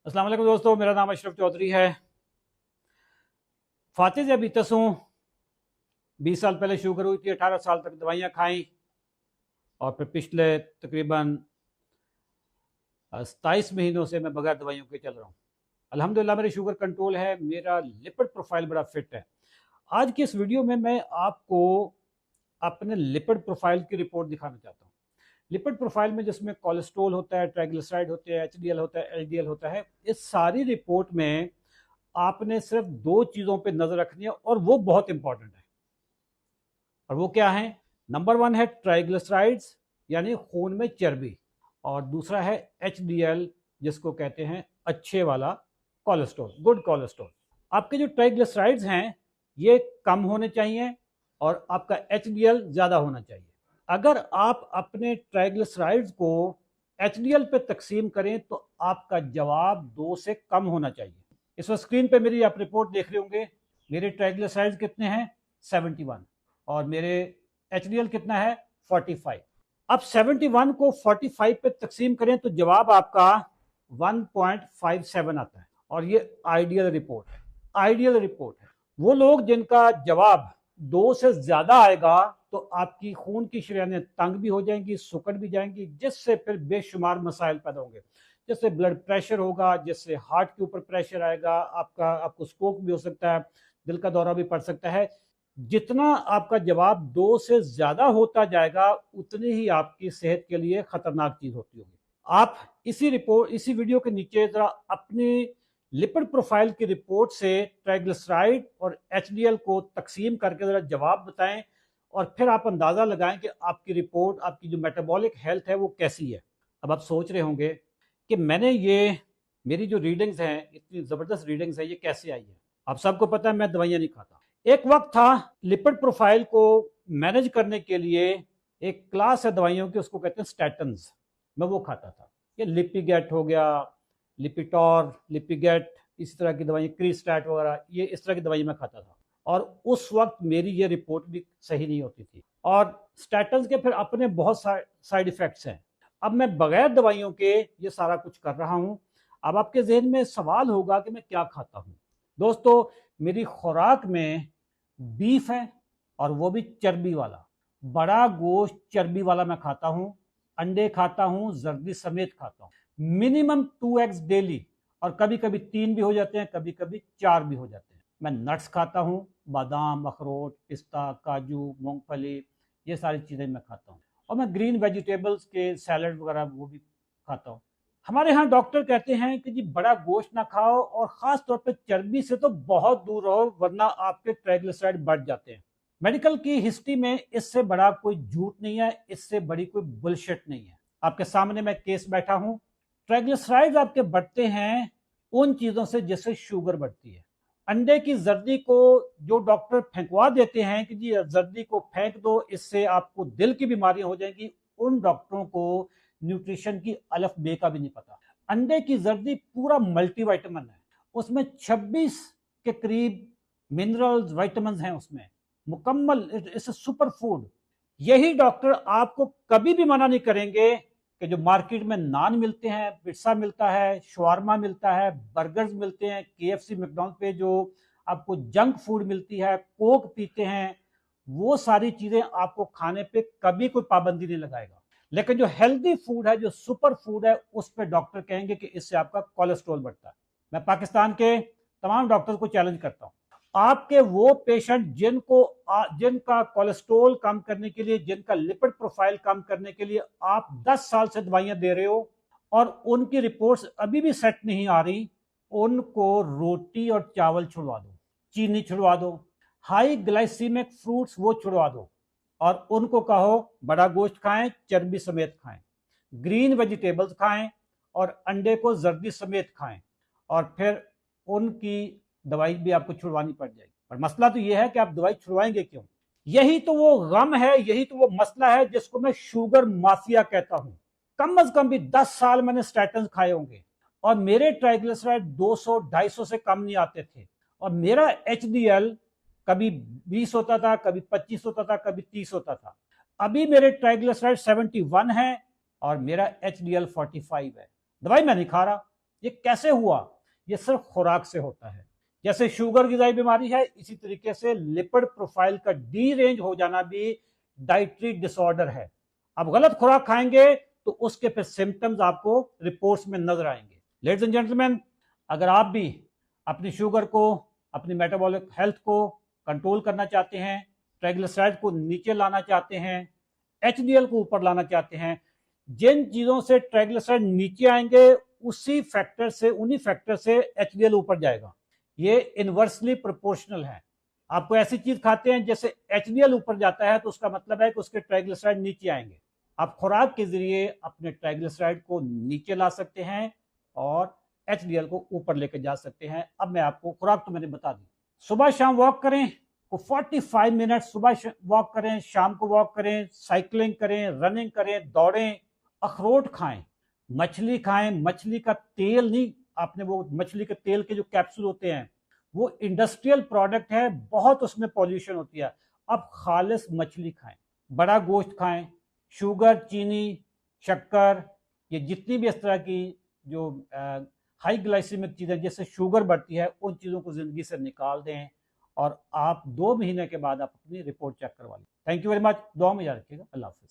अस्सलाम वालेकुम दोस्तों, मेरा नाम अशरफ चौधरी है। फातिह ज़ियाबीतस हूँ। 20 साल पहले शुगर हुई थी, 18 साल तक दवाइयाँ खाई और फिर पिछले तकरीबन 27 महीनों से मैं बगैर दवाइयों के चल रहा हूँ। अल्हम्दुलिल्लाह मेरी शुगर कंट्रोल है, मेरा लिपिड प्रोफाइल बड़ा फिट है। आज की इस वीडियो में मैं आपको अपने लिपिड प्रोफाइल की रिपोर्ट दिखाना चाहता हूँ। लिपिड प्रोफाइल में जिसमें कोलेस्ट्रॉल होता है, ट्राइग्लिसराइड होते हैं, एचडीएल होता है, एलडीएल होता है, इस सारी रिपोर्ट में आपने सिर्फ दो चीज़ों पे नज़र रखनी है और वो बहुत इंपॉर्टेंट है। और वो क्या है? नंबर 1 है ट्राइग्लिसराइड्स यानी खून में चर्बी, और दूसरा है एचडीएल जिसको कहते हैं अच्छे वाला कोलेस्ट्रॉल, गुड कोलेस्ट्रॉल। आपके जो ट्राइग्लिसराइड्स हैं ये कम होने चाहिए और आपका एचडीएल ज़्यादा होना चाहिए। अगर आप अपने ट्राइग्लिसराइड्स को एचडीएल पे तकसीम करें तो आपका जवाब 2 से कम होना चाहिए। इस वक्त स्क्रीन पे मेरी आप रिपोर्ट देख रहे होंगे। मेरे ट्राइग्लिसराइड्स कितने हैं? 71, और मेरे एचडीएल कितना है? 45। अब 71 को 45 पे तकसीम करें तो जवाब आपका 1.57 आता है, और ये आइडियल रिपोर्ट है। आइडियल रिपोर्ट है। वो लोग जिनका जवाब 2 से ज्यादा आएगा तो आपकी खून की शरीयानें तंग भी हो जाएंगी, सुकड़ भी जाएंगी, जिससे फिर बेशुमार मसाइल पैदा होंगे। जैसे ब्लड प्रेशर होगा, जिससे हार्ट के ऊपर प्रेशर आएगा, आपको स्ट्रोक भी हो सकता है, दिल का दौरा भी पड़ सकता है। जितना आपका जवाब 2 से ज्यादा होता जाएगा उतनी ही आपकी सेहत के लिए खतरनाक चीज होती होगी। आप इसी वीडियो के नीचे जरा अपनी लिपिड प्रोफाइल की रिपोर्ट से ट्राइग्लिसराइड और एचडीएल को तकसीम करके जरा जवाब बताएं, और फिर आप अंदाजा लगाएं कि आपकी रिपोर्ट, आपकी जो मेटाबॉलिक हेल्थ है वो कैसी है। अब आप सोच रहे होंगे कि मेरी जो रीडिंग्स हैं, इतनी जबरदस्त रीडिंग्स है, ये कैसे आई है? आप सबको पता है मैं दवाइयां नहीं खाता। एक वक्त था लिपिड प्रोफाइल को मैनेज करने के लिए एक क्लास है दवाइयों की, उसको कहते हैं स्टैटन्स। मैं वो खाता था। ये लिपिगेट हो गया, लिपिटॉर, लिपिगेट, इस तरह की दवाई, क्रीस्टैट वगैरह, ये इस तरह की दवाई मैं खाता था। और उस वक्त मेरी ये रिपोर्ट भी सही नहीं होती थी। और स्टैटन्स के फिर अपने बहुत साइड इफेक्ट्स हैं। अब मैं बगैर दवाइयों के ये सारा कुछ कर रहा हूं। अब आपके जहन में सवाल होगा कि मैं क्या खाता हूं। दोस्तों, मेरी खुराक में बीफ है, और वो भी चर्बी वाला, बड़ा गोश्त चर्बी वाला मैं खाता हूं। अंडे खाता हूं, जर्दी समेत खाता हूं। मिनिमम 2 एग्स डेली, और कभी कभी 3 भी हो जाते हैं, कभी कभी 4 भी हो जाते हैं। मैं नट्स खाता हूं, बादाम, अखरोट, पिस्ता, काजू, मूंगफली, ये सारी चीज़ें मैं खाता हूं। और मैं ग्रीन वेजिटेबल्स के सैलड वगैरह वो भी खाता हूं। हमारे यहाँ डॉक्टर कहते हैं कि जी बड़ा गोश्त ना खाओ, और ख़ास तौर पे चर्बी से तो बहुत दूर रहो, वरना आपके ट्राइग्लिसराइड बढ़ जाते हैं। मेडिकल की हिस्ट्री में इससे बड़ा कोई झूठ नहीं है, इससे बड़ी कोई बुलशिट नहीं है। आपके सामने मैं केस बैठा हूँ। ट्राइग्लिसराइड आपके बढ़ते हैं उन चीज़ों से जिससे शुगर बढ़ती है। अंडे की जर्दी को जो डॉक्टर फेंकवा देते हैं कि जी जर्दी को फेंक दो, इससे आपको दिल की बीमारियां हो जाएंगी, उन डॉक्टरों को न्यूट्रिशन की अलफ बे का भी नहीं पता। अंडे की जर्दी पूरा मल्टीविटामिन है, उसमें 26 के करीब मिनरल्स, विटामिन हैं उसमें, मुकम्मल, इट्स सुपर फूड। यही डॉक्टर आपको कभी भी मना नहीं करेंगे कि जो मार्केट में नान मिलते हैं, पिज्जा मिलता है, शवारमा मिलता है, बर्गर्स मिलते हैं, केएफसी, मैकडॉनल्ड्स पे जो आपको जंक फूड मिलती है, कोक पीते हैं, वो सारी चीजें आपको खाने पे कभी कोई पाबंदी नहीं लगाएगा। लेकिन जो हेल्दी फूड है, जो सुपर फूड है, उस पर डॉक्टर कहेंगे कि इससे आपका कोलेस्ट्रॉल बढ़ता है। मैं पाकिस्तान के तमाम डॉक्टर्स को चैलेंज करता हूँ, आपके वो पेशेंट जिनका कोलेस्ट्रॉल कम करने के लिए, जिनका लिपिड प्रोफाइल कम करने के लिए आप 10 साल से दवाइयां दे रहे हो और उनकी रिपोर्ट्स अभी भी सेट नहीं आ रही, उनको रोटी और चावल छुड़वा दो, चीनी छुड़वा दो, हाई ग्लाइसीमिक फ्रूट्स वो छुड़वा दो, और उनको कहो बड़ा गोश्त खाएं, चर्बी समेत खाएं, ग्रीन वेजिटेबल्स खाएं, और अंडे को जर्दी समेत खाएं, और फिर उनकी दवाई भी आपको छुड़वानी पड़ जाएगी। और मसला तो यह है कि आप दवाई छुड़वाएंगे क्यों? यही तो वो गम है, यही तो वो मसला है जिसको मैं शुगर माफिया कहता हूं। कम से कम भी 10 साल मैंने स्टैटन्स खाए होंगे, और मेरे ट्राइग्लिसराइड 200-250 से कम नहीं आते थे, और मेरा एचडीएल कभी 20 होता था, कभी 25 होता था, कभी 30 होता था। अभी मेरे ट्राइग्लिसराइड 71 है और मेरा एचडीएल 45 है। दवाई मैं नहीं खा रहा, ये कैसे हुआ? ये सिर्फ खुराक से होता है। जैसे शुगर गिजाई बीमारी है, इसी तरीके से लिपिड प्रोफाइल का डी रेंज हो जाना भी डाइटरी डिसऑर्डर है। आप गलत खुराक खाएंगे तो उसके फिर सिम्टम्स आपको रिपोर्ट्स में नजर आएंगे। लेडीज एंड जेंटलमैन, अगर आप भी अपनी शुगर को, अपनी मेटाबॉलिक हेल्थ को कंट्रोल करना चाहते हैं, ट्राइग्लिसराइड को नीचे लाना चाहते हैं, एचडीएल को ऊपर लाना चाहते हैं, जिन चीजों से ट्राइग्लिसराइड नीचे आएंगे उन्हीं फैक्टर से एचडीएल ऊपर जाएगा। ये इनवर्सली प्रोपोर्शनल है। आपको ऐसी चीज खाते हैं जैसे एचडीएल ऊपर जाता है तो उसका मतलब है कि उसके ट्राइग्लिसराइड नीचे आएंगे। आप खुराक के जरिए अपने ट्राइग्लिसराइड को नीचे ला सकते हैं और एचडीएल को ऊपर लेकर जा सकते हैं। अब मैं आपको खुराक तो मैंने बता दी। सुबह शाम वॉक करें, 45 मिनट सुबह वॉक करें, शाम को वॉक करें, साइकिलिंग करें, रनिंग करें, दौड़ें, अखरोट खाएं, मछली खाएं। मछली का तेल नहीं, आपने वो मछली के तेल के जो कैप्सूल होते हैं वो इंडस्ट्रियल प्रोडक्ट है, बहुत उसमें पॉल्यूशन होती है। अब खालिस मछली खाएं, बड़ा गोश्त खाएं। शुगर, चीनी, शक्कर, ये जितनी भी इस तरह की जो हाई ग्लाइसेमिक चीजें जिससे शुगर बढ़ती है, उन चीजों को जिंदगी से निकाल दें और आप 2 महीने के बाद आप अपनी रिपोर्ट चेक करवा लें। Thank you very much. दुआ में याद रखिएगा। अल्लाह हाफिज।